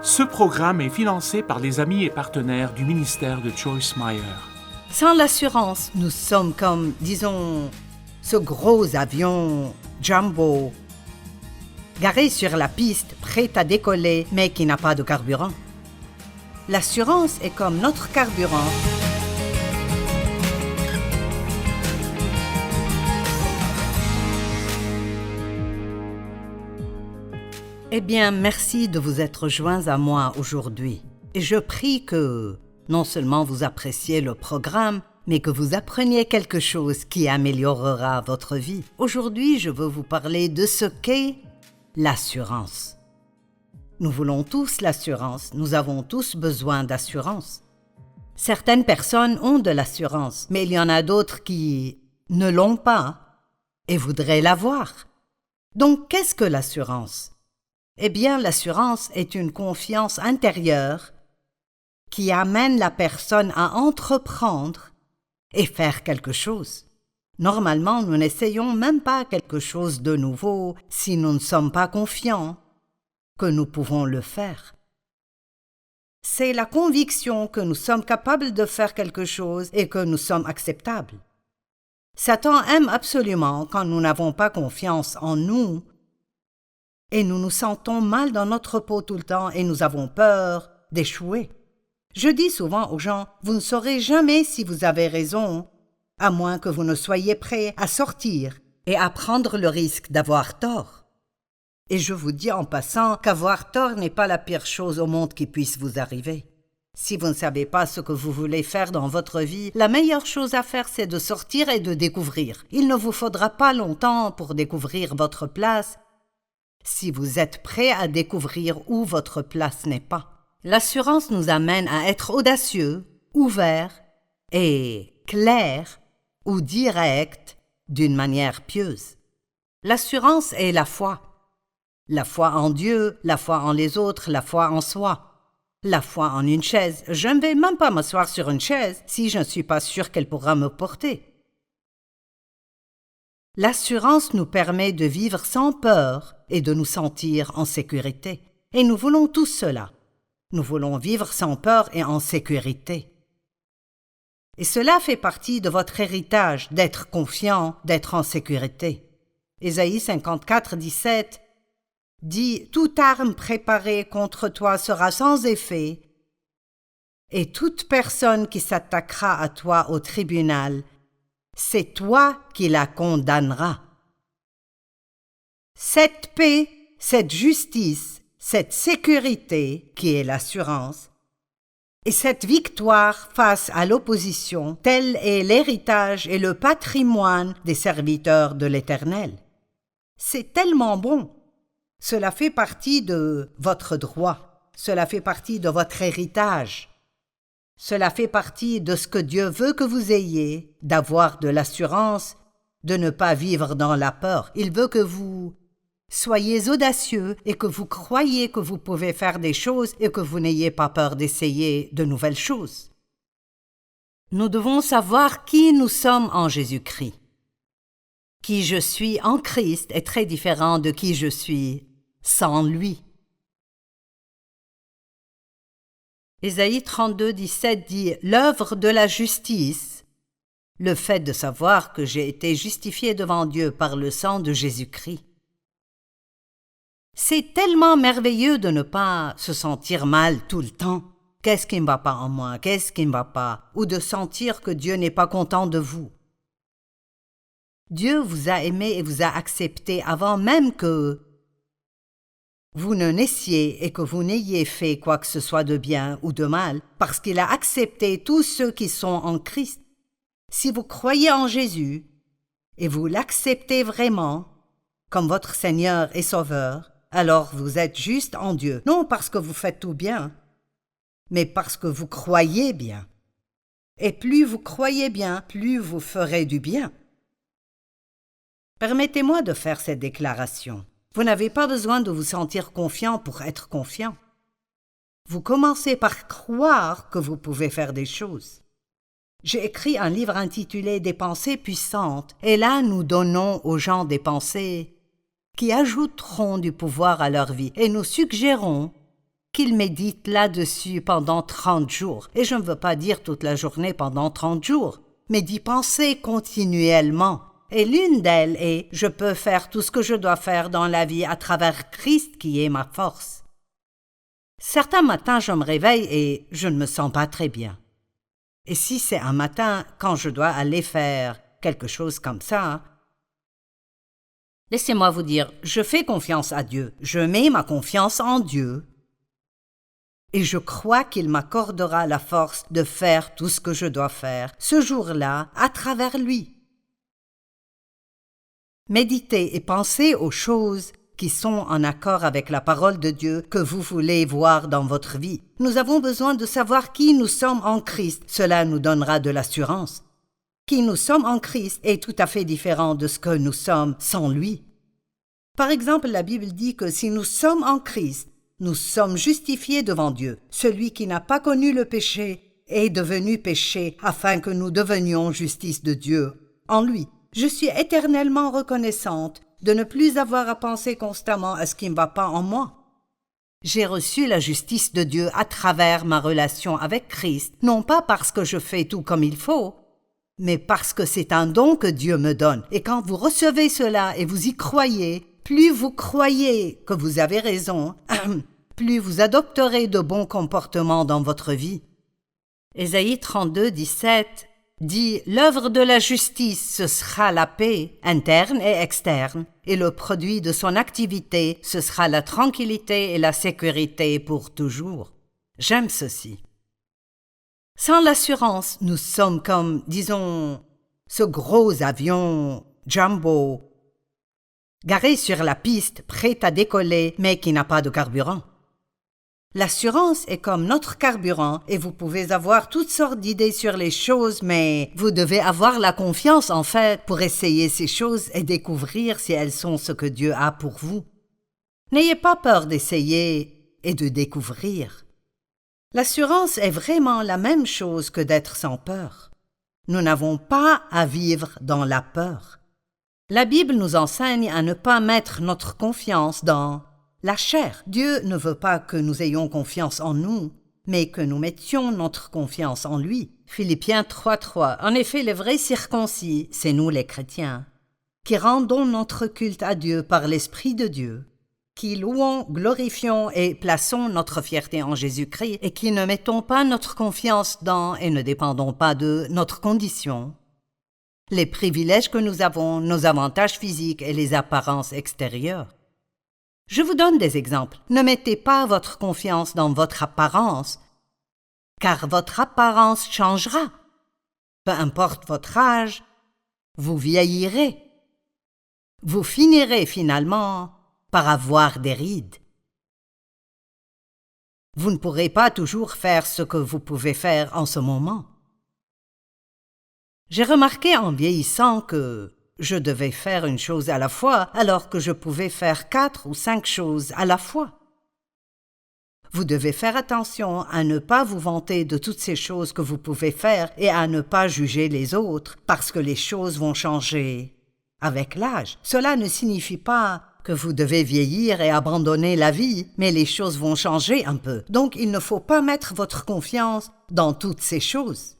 Ce programme est financé par les amis et partenaires du ministère de Joyce Meyer. Sans l'assurance, nous sommes comme, disons, ce gros avion jumbo, garé sur la piste, prêt à décoller, mais qui n'a pas de carburant. L'assurance est comme notre carburant. Eh bien, merci de vous être joints à moi aujourd'hui. Et je prie que, non seulement vous appréciez le programme, mais que vous appreniez quelque chose qui améliorera votre vie. Aujourd'hui, je veux vous parler de ce qu'est l'assurance. Nous voulons tous l'assurance, nous avons tous besoin d'assurance. Certaines personnes ont de l'assurance, mais il y en a d'autres qui ne l'ont pas et voudraient l'avoir. Donc, qu'est-ce que l'assurance ? Eh bien, l'assurance est une confiance intérieure qui amène la personne à entreprendre et faire quelque chose. Normalement, nous n'essayons même pas quelque chose de nouveau si nous ne sommes pas confiants que nous pouvons le faire. C'est la conviction que nous sommes capables de faire quelque chose et que nous sommes acceptables. Satan aime absolument quand nous n'avons pas confiance en nous et nous nous sentons mal dans notre peau tout le temps et nous avons peur d'échouer. Je dis souvent aux gens, vous ne saurez jamais si vous avez raison, à moins que vous ne soyez prêts à sortir et à prendre le risque d'avoir tort. Et je vous dis en passant qu'avoir tort n'est pas la pire chose au monde qui puisse vous arriver. Si vous ne savez pas ce que vous voulez faire dans votre vie, la meilleure chose à faire, c'est de sortir et de découvrir. Il ne vous faudra pas longtemps pour découvrir votre place, si vous êtes prêt à découvrir où votre place n'est pas. L'assurance nous amène à être audacieux, ouverts et clairs ou directs d'une manière pieuse. L'assurance est la foi. La foi en Dieu, la foi en les autres, la foi en soi. La foi en une chaise. Je ne vais même pas m'asseoir sur une chaise si je ne suis pas sûr qu'elle pourra me porter. L'assurance nous permet de vivre sans peur et de nous sentir en sécurité. Et nous voulons tous cela. Nous voulons vivre sans peur et en sécurité. Et cela fait partie de votre héritage d'être confiant, d'être en sécurité. Ésaïe 54, 17 dit « Toute arme préparée contre toi sera sans effet, et toute personne qui s'attaquera à toi au tribunal, c'est toi qui la condamneras. » Cette paix, cette justice, cette sécurité qui est l'assurance, et cette victoire face à l'opposition, tel est l'héritage et le patrimoine des serviteurs de l'Éternel. C'est tellement bon. Cela fait partie de votre droit. Cela fait partie de votre héritage. Cela fait partie de ce que Dieu veut que vous ayez, d'avoir de l'assurance, de ne pas vivre dans la peur. Il veut que vous soyez audacieux et que vous croyiez que vous pouvez faire des choses et que vous n'ayez pas peur d'essayer de nouvelles choses. Nous devons savoir qui nous sommes en Jésus-Christ. Qui je suis en Christ est très différent de qui je suis sans lui. Ésaïe 32, 17 dit « L'œuvre de la justice, le fait de savoir que j'ai été justifié devant Dieu par le sang de Jésus-Christ. » C'est tellement merveilleux de ne pas se sentir mal tout le temps. Qu'est-ce qui ne va pas en moi? Qu'est-ce qui ne va pas? Ou de sentir que Dieu n'est pas content de vous. Dieu vous a aimé et vous a accepté avant même que vous ne naissiez et que vous n'ayez fait quoi que ce soit de bien ou de mal, parce qu'il a accepté tous ceux qui sont en Christ. Si vous croyez en Jésus et vous l'acceptez vraiment comme votre Seigneur et Sauveur, alors vous êtes juste en Dieu, non parce que vous faites tout bien, mais parce que vous croyez bien. Et plus vous croyez bien, plus vous ferez du bien. Permettez-moi de faire cette déclaration. Vous n'avez pas besoin de vous sentir confiant pour être confiant. Vous commencez par croire que vous pouvez faire des choses. J'ai écrit un livre intitulé « Des pensées puissantes » et là nous donnons aux gens des pensées qui ajouteront du pouvoir à leur vie et nous suggérons qu'il médite là-dessus pendant 30 jours. Et je ne veux pas dire toute la journée pendant 30 jours, mais d'y penser continuellement. Et l'une d'elles est « Je peux faire tout ce que je dois faire dans la vie à travers Christ qui est ma force ». Certains matins, je me réveille et je ne me sens pas très bien. Et si c'est un matin quand je dois aller faire quelque chose comme ça, laissez-moi vous dire, je fais confiance à Dieu, je mets ma confiance en Dieu et je crois qu'il m'accordera la force de faire tout ce que je dois faire ce jour-là à travers lui. Méditez et pensez aux choses qui sont en accord avec la parole de Dieu que vous voulez voir dans votre vie. Nous avons besoin de savoir qui nous sommes en Christ. Cela nous donnera de l'assurance. Qui nous sommes en Christ est tout à fait différent de ce que nous sommes sans lui. Par exemple, la Bible dit que si nous sommes en Christ, nous sommes justifiés devant Dieu. Celui qui n'a pas connu le péché est devenu péché afin que nous devenions justice de Dieu en lui. Je suis éternellement reconnaissante de ne plus avoir à penser constamment à ce qui ne va pas en moi. J'ai reçu la justice de Dieu à travers ma relation avec Christ, non pas parce que je fais tout comme il faut, mais parce que c'est un don que Dieu me donne. Et quand vous recevez cela et vous y croyez, plus vous croyez que vous avez raison, plus vous adopterez de bons comportements dans votre vie. Ésaïe 32, 17 dit « L'œuvre de la justice, ce sera la paix, interne et externe, et le produit de son activité, ce sera la tranquillité et la sécurité pour toujours. » J'aime ceci. Sans l'assurance, nous sommes comme, disons, ce gros avion jumbo, garé sur la piste, prêt à décoller, mais qui n'a pas de carburant. L'assurance est comme notre carburant et vous pouvez avoir toutes sortes d'idées sur les choses, mais vous devez avoir la confiance en fait pour essayer ces choses et découvrir si elles sont ce que Dieu a pour vous. N'ayez pas peur d'essayer et de découvrir. L'assurance est vraiment la même chose que d'être sans peur. Nous n'avons pas à vivre dans la peur. La Bible nous enseigne à ne pas mettre notre confiance dans la chair. Dieu ne veut pas que nous ayons confiance en nous, mais que nous mettions notre confiance en lui. Philippiens 3.3. En effet, les vrais circoncis, c'est nous les chrétiens, qui rendons notre culte à Dieu par l'Esprit de Dieu, qui louons, glorifions et plaçons notre fierté en Jésus-Christ et qui ne mettons pas notre confiance dans et ne dépendons pas de notre condition, les privilèges que nous avons, nos avantages physiques et les apparences extérieures. Je vous donne des exemples. Ne mettez pas votre confiance dans votre apparence, car votre apparence changera. Peu importe votre âge, vous vieillirez. Vous finirez finalement par avoir des rides. Vous ne pourrez pas toujours faire ce que vous pouvez faire en ce moment. J'ai remarqué en vieillissant que je devais faire une chose à la fois, alors que je pouvais faire 4 ou 5 choses à la fois. Vous devez faire attention à ne pas vous vanter de toutes ces choses que vous pouvez faire et à ne pas juger les autres, parce que les choses vont changer avec l'âge. Cela ne signifie pas que vous devez vieillir et abandonner la vie, mais les choses vont changer un peu. Donc il ne faut pas mettre votre confiance dans toutes ces choses.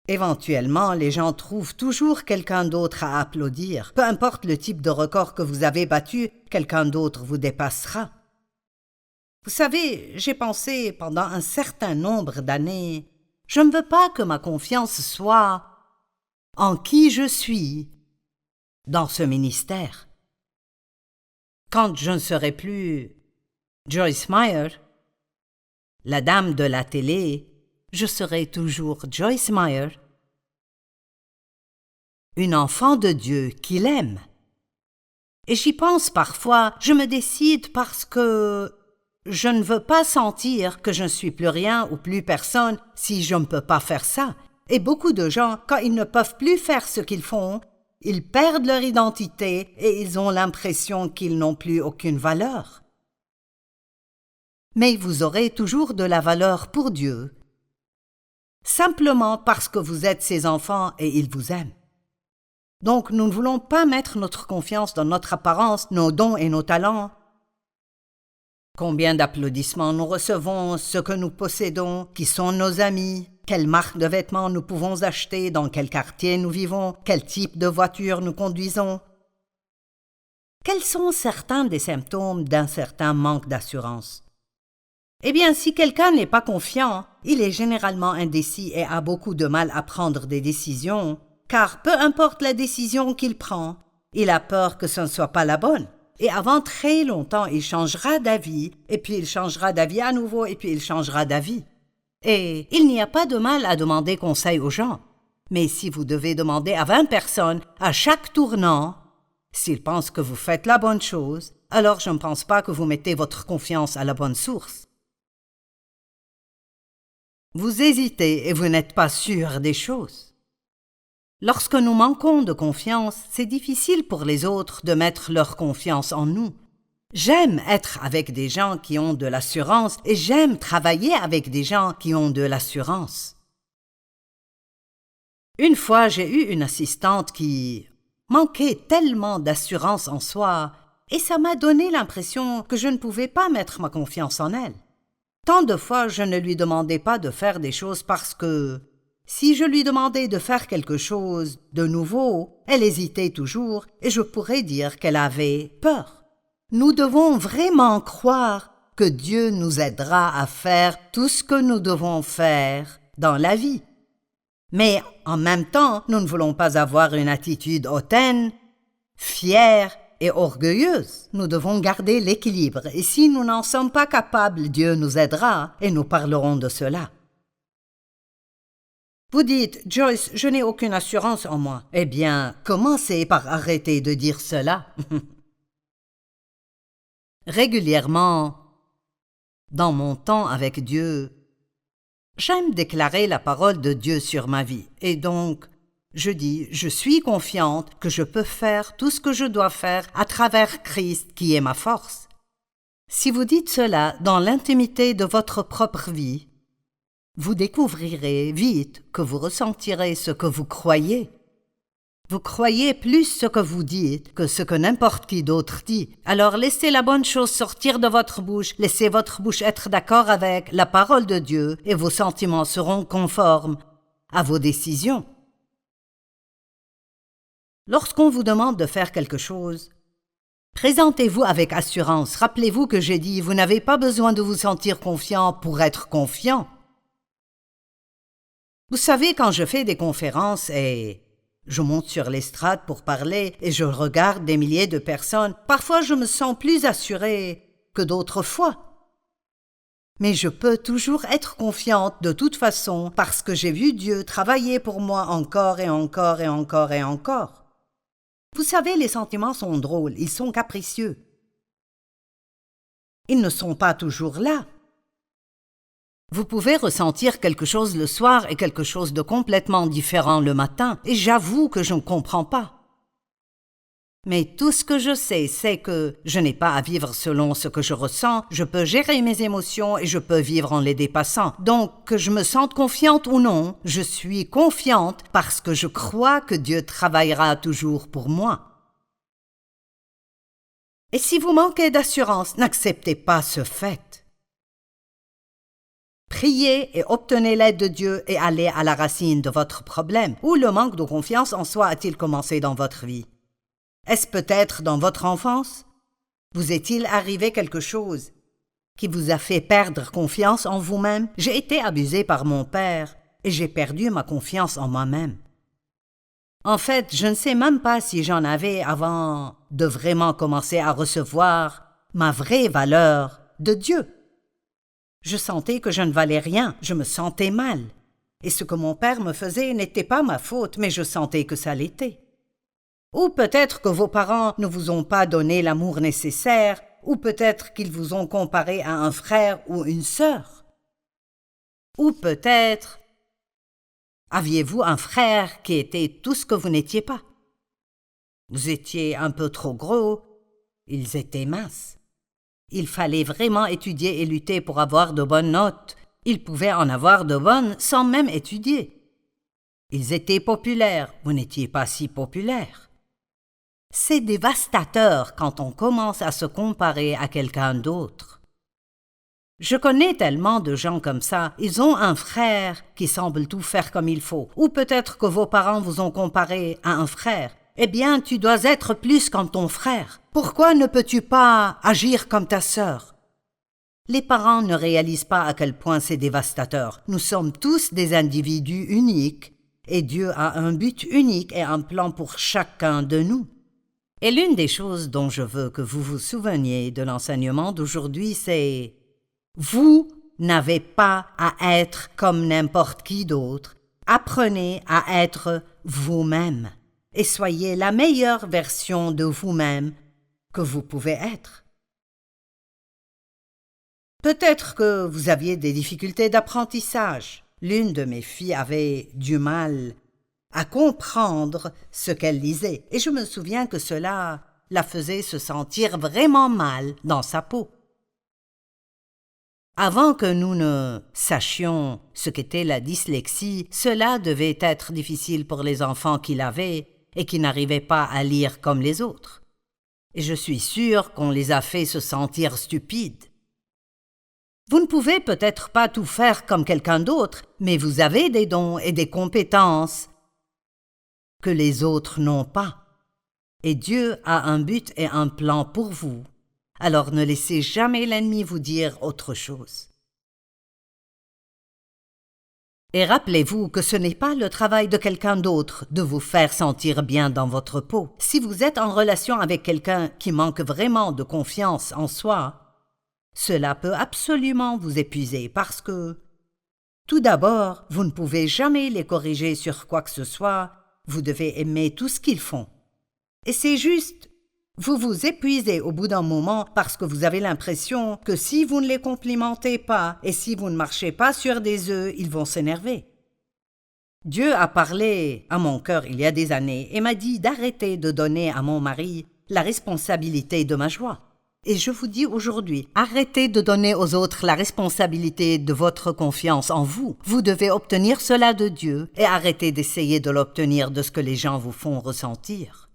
Éventuellement, les gens trouvent toujours quelqu'un d'autre à applaudir. Peu importe le type de record que vous avez battu, quelqu'un d'autre vous dépassera. Vous savez, j'ai pensé pendant un certain nombre d'années, je ne veux pas que ma confiance soit en qui je suis dans ce ministère. Quand je ne serai plus Joyce Meyer, la dame de la télé, je serai toujours Joyce Meyer, une enfant de Dieu qu'il aime. Et j'y pense parfois, je me décide parce que je ne veux pas sentir que je ne suis plus rien ou plus personne si je ne peux pas faire ça. Et beaucoup de gens, quand ils ne peuvent plus faire ce qu'ils font, ils perdent leur identité et ils ont l'impression qu'ils n'ont plus aucune valeur. Mais vous aurez toujours de la valeur pour Dieu, simplement parce que vous êtes ses enfants et il vous aime. Donc nous ne voulons pas mettre notre confiance dans notre apparence, nos dons et nos talents, Combien d'applaudissements nous recevons, ce que nous possédons, qui sont nos amis, quelle marque de vêtements nous pouvons acheter, dans quel quartier nous vivons, quel type de voiture nous conduisons. Quels sont certains des symptômes d'un certain manque d'assurance? Eh bien, si quelqu'un n'est pas confiant, il est généralement indécis et a beaucoup de mal à prendre des décisions, car peu importe la décision qu'il prend, il a peur que ce ne soit pas la bonne. Et avant très longtemps, il changera d'avis, et puis il changera d'avis à nouveau, et puis il changera d'avis. Et il n'y a pas de mal à demander conseil aux gens. Mais si vous devez demander à 20 personnes, à chaque tournant, s'ils pensent que vous faites la bonne chose, alors je ne pense pas que vous mettez votre confiance à la bonne source. Vous hésitez et vous n'êtes pas sûr des choses. Lorsque nous manquons de confiance, c'est difficile pour les autres de mettre leur confiance en nous. J'aime être avec des gens qui ont de l'assurance et j'aime travailler avec des gens qui ont de l'assurance. Une fois, j'ai eu une assistante qui manquait tellement d'assurance en soi et ça m'a donné l'impression que je ne pouvais pas mettre ma confiance en elle. Tant de fois, je ne lui demandais pas de faire des choses parce que si je lui demandais de faire quelque chose de nouveau, elle hésitait toujours et je pourrais dire qu'elle avait peur. Nous devons vraiment croire que Dieu nous aidera à faire tout ce que nous devons faire dans la vie. Mais en même temps, nous ne voulons pas avoir une attitude hautaine, fière et orgueilleuse. Nous devons garder l'équilibre et si nous n'en sommes pas capables, Dieu nous aidera et nous parlerons de cela. Vous dites, Joyce, je n'ai aucune assurance en moi. Eh bien, commencez par arrêter de dire cela. Régulièrement, dans mon temps avec Dieu, j'aime déclarer la parole de Dieu sur ma vie. Et donc, je dis, je suis confiante que je peux faire tout ce que je dois faire à travers Christ qui est ma force. Si vous dites cela dans l'intimité de votre propre vie, vous découvrirez vite que vous ressentirez ce que vous croyez. Vous croyez plus ce que vous dites que ce que n'importe qui d'autre dit. Alors laissez la bonne chose sortir de votre bouche, laissez votre bouche être d'accord avec la parole de Dieu et vos sentiments seront conformes à vos décisions. Lorsqu'on vous demande de faire quelque chose, présentez-vous avec assurance. Rappelez-vous que j'ai dit, vous n'avez pas besoin de vous sentir confiant pour être confiant. Vous savez, quand je fais des conférences et je monte sur l'estrade pour parler et je regarde des milliers de personnes, parfois je me sens plus assurée que d'autres fois. Mais je peux toujours être confiante de toute façon parce que j'ai vu Dieu travailler pour moi encore et encore et encore et encore. Vous savez, les sentiments sont drôles, ils sont capricieux. Ils ne sont pas toujours là. Vous pouvez ressentir quelque chose le soir et quelque chose de complètement différent le matin, et j'avoue que je ne comprends pas. Mais tout ce que je sais, c'est que je n'ai pas à vivre selon ce que je ressens, je peux gérer mes émotions et je peux vivre en les dépassant. Donc, que je me sente confiante ou non, je suis confiante parce que je crois que Dieu travaillera toujours pour moi. Et si vous manquez d'assurance, n'acceptez pas ce fait. Priez et obtenez l'aide de Dieu et allez à la racine de votre problème. Où le manque de confiance en soi a-t-il commencé dans votre vie? Est-ce peut-être dans votre enfance? Vous est-il arrivé quelque chose qui vous a fait perdre confiance en vous-même? J'ai été abusée par mon père et j'ai perdu ma confiance en moi-même. En fait, je ne sais même pas si j'en avais avant de vraiment commencer à recevoir ma vraie valeur de Dieu. Je sentais que je ne valais rien, je me sentais mal. Et ce que mon père me faisait n'était pas ma faute, mais je sentais que ça l'était. Ou peut-être que vos parents ne vous ont pas donné l'amour nécessaire, ou peut-être qu'ils vous ont comparé à un frère ou une sœur. Ou peut-être aviez-vous un frère qui était tout ce que vous n'étiez pas. Vous étiez un peu trop gros, ils étaient minces. Il fallait vraiment étudier et lutter pour avoir de bonnes notes. Ils pouvaient en avoir de bonnes sans même étudier. Ils étaient populaires, vous n'étiez pas si populaire. C'est dévastateur quand on commence à se comparer à quelqu'un d'autre. Je connais tellement de gens comme ça. Ils ont un frère qui semble tout faire comme il faut. Ou peut-être que vos parents vous ont comparé à un frère. Eh bien, tu dois être plus comme ton frère. Pourquoi ne peux-tu pas agir comme ta sœur? Les parents ne réalisent pas à quel point c'est dévastateur. Nous sommes tous des individus uniques, et Dieu a un but unique et un plan pour chacun de nous. Et l'une des choses dont je veux que vous vous souveniez de l'enseignement d'aujourd'hui, c'est « Vous n'avez pas à être comme n'importe qui d'autre. Apprenez à être vous-même et soyez la meilleure version de vous-même que vous pouvez être. » Peut-être que vous aviez des difficultés d'apprentissage. L'une de mes filles avait du mal à comprendre ce qu'elle lisait, et je me souviens que cela la faisait se sentir vraiment mal dans sa peau. Avant que nous ne sachions ce qu'était la dyslexie, cela devait être difficile pour les enfants qui l'avaient et qui n'arrivaient pas à lire comme les autres. Et je suis sûre qu'on les a fait se sentir stupides. Vous ne pouvez peut-être pas tout faire comme quelqu'un d'autre, mais vous avez des dons et des compétences que les autres n'ont pas. Et Dieu a un but et un plan pour vous. Alors ne laissez jamais l'ennemi vous dire autre chose. Et rappelez-vous que ce n'est pas le travail de quelqu'un d'autre de vous faire sentir bien dans votre peau. Si vous êtes en relation avec quelqu'un qui manque vraiment de confiance en soi, cela peut absolument vous épuiser parce que, tout d'abord, vous ne pouvez jamais les corriger sur quoi que ce soit, vous devez aimer tout ce qu'ils font. Et c'est juste, vous vous épuisez au bout d'un moment parce que vous avez l'impression que si vous ne les complimentez pas et si vous ne marchez pas sur des œufs, ils vont s'énerver. Dieu a parlé à mon cœur il y a des années et m'a dit d'arrêter de donner à mon mari la responsabilité de ma joie. Et je vous dis aujourd'hui, arrêtez de donner aux autres la responsabilité de votre confiance en vous. Vous devez obtenir cela de Dieu et arrêtez d'essayer de l'obtenir de ce que les gens vous font ressentir.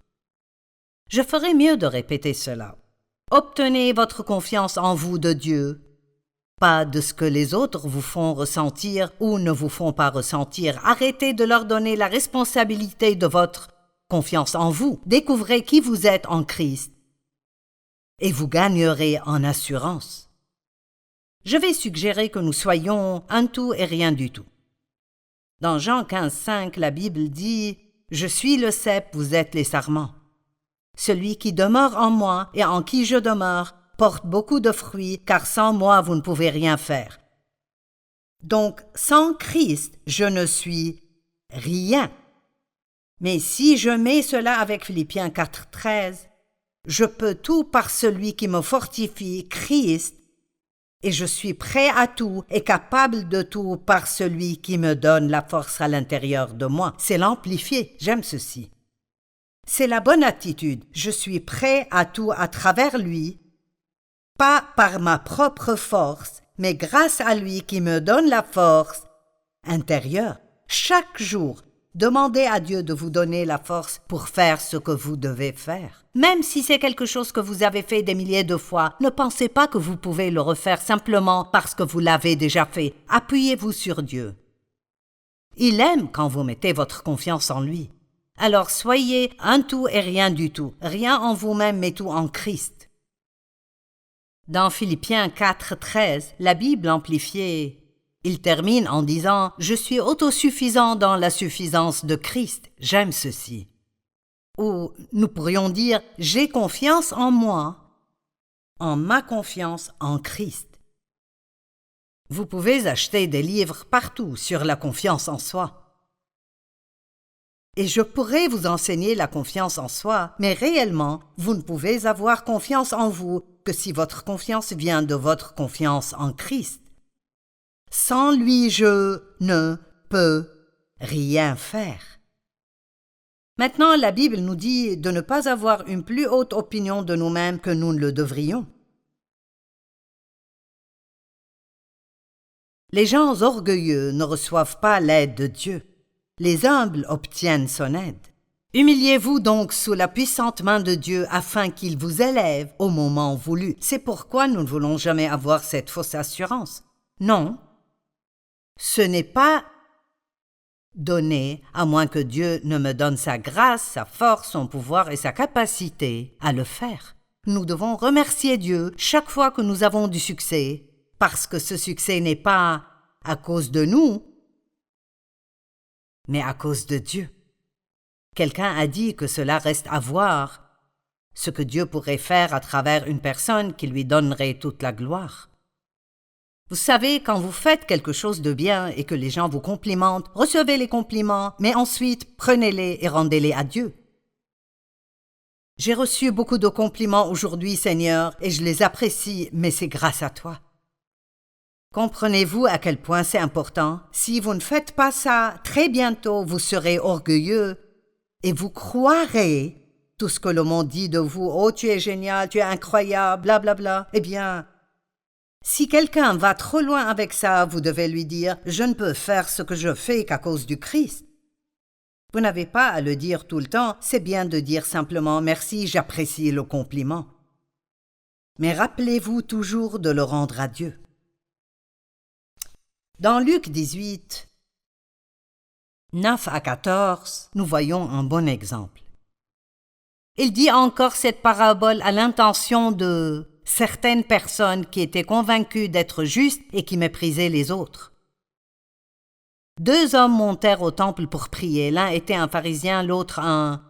Je ferais mieux de répéter cela. Obtenez votre confiance en vous de Dieu, pas de ce que les autres vous font ressentir ou ne vous font pas ressentir. Arrêtez de leur donner la responsabilité de votre confiance en vous. Découvrez qui vous êtes en Christ. Et vous gagnerez en assurance. Je vais suggérer que nous soyons un tout et rien du tout. Dans Jean 15,5, la Bible dit « Je suis le cep, vous êtes les sarments. Celui qui demeure en moi et en qui je demeure porte beaucoup de fruits, car sans moi vous ne pouvez rien faire. Donc, sans Christ, je ne suis rien. Mais si je mets cela avec Philippiens 4,13, je peux tout par celui qui me fortifie, Christ, et je suis prêt à tout et capable de tout par celui qui me donne la force à l'intérieur de moi. C'est l'amplifié, j'aime ceci. C'est la bonne attitude, je suis prêt à tout à travers lui, pas par ma propre force, mais grâce à lui qui me donne la force intérieure. Chaque jour, demandez à Dieu de vous donner la force pour faire ce que vous devez faire. Même si c'est quelque chose que vous avez fait des milliers de fois, ne pensez pas que vous pouvez le refaire simplement parce que vous l'avez déjà fait. Appuyez-vous sur Dieu. Il aime quand vous mettez votre confiance en lui. Alors soyez un tout et rien du tout, rien en vous-même mais tout en Christ. Dans Philippiens 4,13, la Bible amplifiée, il termine en disant « Je suis autosuffisant dans la suffisance de Christ ». J'aime ceci. Ou nous pourrions dire « J'ai confiance en moi, en ma confiance en Christ ». Vous pouvez acheter des livres partout sur la confiance en soi. Et je pourrais vous enseigner la confiance en soi, mais réellement, vous ne pouvez avoir confiance en vous que si votre confiance vient de votre confiance en Christ. Sans lui, je ne peux rien faire. Maintenant, la Bible nous dit de ne pas avoir une plus haute opinion de nous-mêmes que nous ne le devrions. Les gens orgueilleux ne reçoivent pas l'aide de Dieu. Les humbles obtiennent son aide. Humiliez-vous donc sous la puissante main de Dieu afin qu'il vous élève au moment voulu. C'est pourquoi nous ne voulons jamais avoir cette fausse assurance. Non, ce n'est pas donné à moins que Dieu ne me donne sa grâce, sa force, son pouvoir et sa capacité à le faire. Nous devons remercier Dieu chaque fois que nous avons du succès, parce que ce succès n'est pas à cause de nous, mais à cause de Dieu. Quelqu'un a dit que cela reste à voir, ce que Dieu pourrait faire à travers une personne qui lui donnerait toute la gloire. Vous savez, quand vous faites quelque chose de bien et que les gens vous complimentent, recevez les compliments, mais ensuite prenez-les et rendez-les à Dieu. J'ai reçu beaucoup de compliments aujourd'hui, Seigneur, et je les apprécie, mais c'est grâce à toi. Comprenez-vous à quel point c'est important? Si vous ne faites pas ça, très bientôt vous serez orgueilleux et vous croirez tout ce que le monde dit de vous. « Oh, tu es génial, tu es incroyable, blablabla. » Eh bien, si quelqu'un va trop loin avec ça, vous devez lui dire « Je ne peux faire ce que je fais qu'à cause du Christ. » Vous n'avez pas à le dire tout le temps, c'est bien de dire simplement « Merci, j'apprécie le compliment. » Mais rappelez-vous toujours de le rendre à Dieu. Dans Luc 18, 9 à 14, nous voyons un bon exemple. Il dit encore cette parabole à l'intention de certaines personnes qui étaient convaincues d'être justes et qui méprisaient les autres. 2 hommes montèrent au temple pour prier. L'un était un pharisien, l'autre un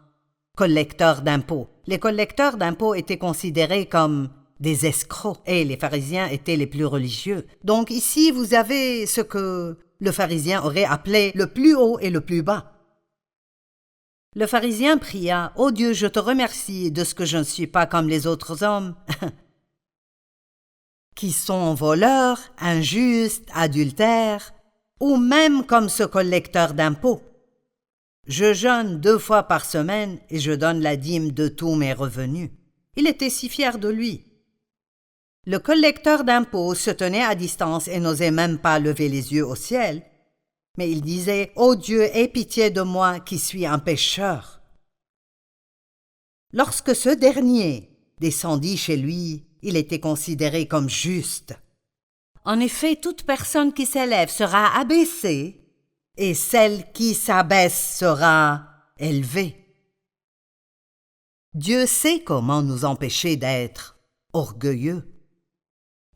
collecteur d'impôts. Les collecteurs d'impôts étaient considérés comme des escrocs et les pharisiens étaient les plus religieux. Donc ici, vous avez ce que le pharisien aurait appelé le plus haut et le plus bas. Le pharisien pria « Ô Dieu, je te remercie de ce que je ne suis pas comme les autres hommes, qui sont voleurs, injustes, adultères, ou même comme ce collecteur d'impôts. Je jeûne 2 fois par semaine et je donne la dîme de tous mes revenus. » Il était si fier de lui. Le collecteur d'impôts se tenait à distance et n'osait même pas lever les yeux au ciel. Mais il disait « Ô Dieu, aie pitié de moi qui suis un pécheur. » Lorsque ce dernier descendit chez lui, il était considéré comme juste. En effet, toute personne qui s'élève sera abaissée et celle qui s'abaisse sera élevée. Dieu sait comment nous empêcher d'être orgueilleux.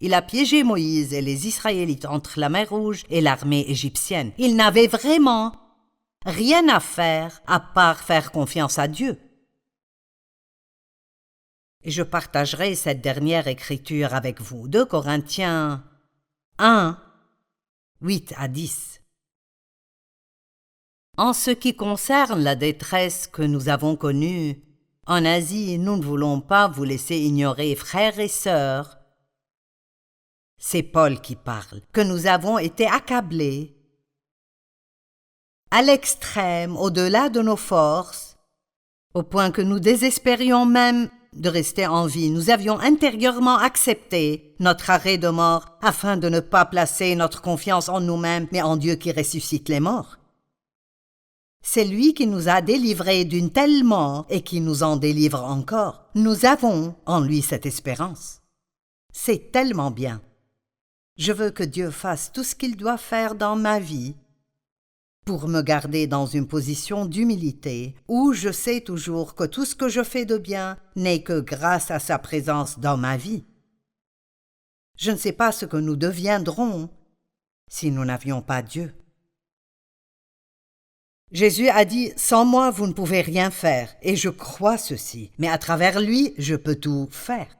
Il a piégé Moïse et les Israélites entre la mer Rouge et l'armée égyptienne. Ils n'avaient vraiment rien à faire à part faire confiance à Dieu. Et je partagerai cette dernière écriture avec vous. 2 Corinthiens 1, 8 à 10. En ce qui concerne la détresse que nous avons connue en Asie, nous ne voulons pas vous laisser ignorer, frères et sœurs, c'est Paul qui parle, que nous avons été accablés à l'extrême, au-delà de nos forces, au point que nous désespérions même de rester en vie. Nous avions intérieurement accepté notre arrêt de mort afin de ne pas placer notre confiance en nous-mêmes, mais en Dieu qui ressuscite les morts. C'est lui qui nous a délivrés d'une telle mort et qui nous en délivre encore. Nous avons en lui cette espérance. C'est tellement bien. Je veux que Dieu fasse tout ce qu'il doit faire dans ma vie pour me garder dans une position d'humilité où je sais toujours que tout ce que je fais de bien n'est que grâce à sa présence dans ma vie. Je ne sais pas ce que nous deviendrons si nous n'avions pas Dieu. Jésus a dit « Sans moi, vous ne pouvez rien faire » et je crois ceci, mais à travers lui, je peux tout faire.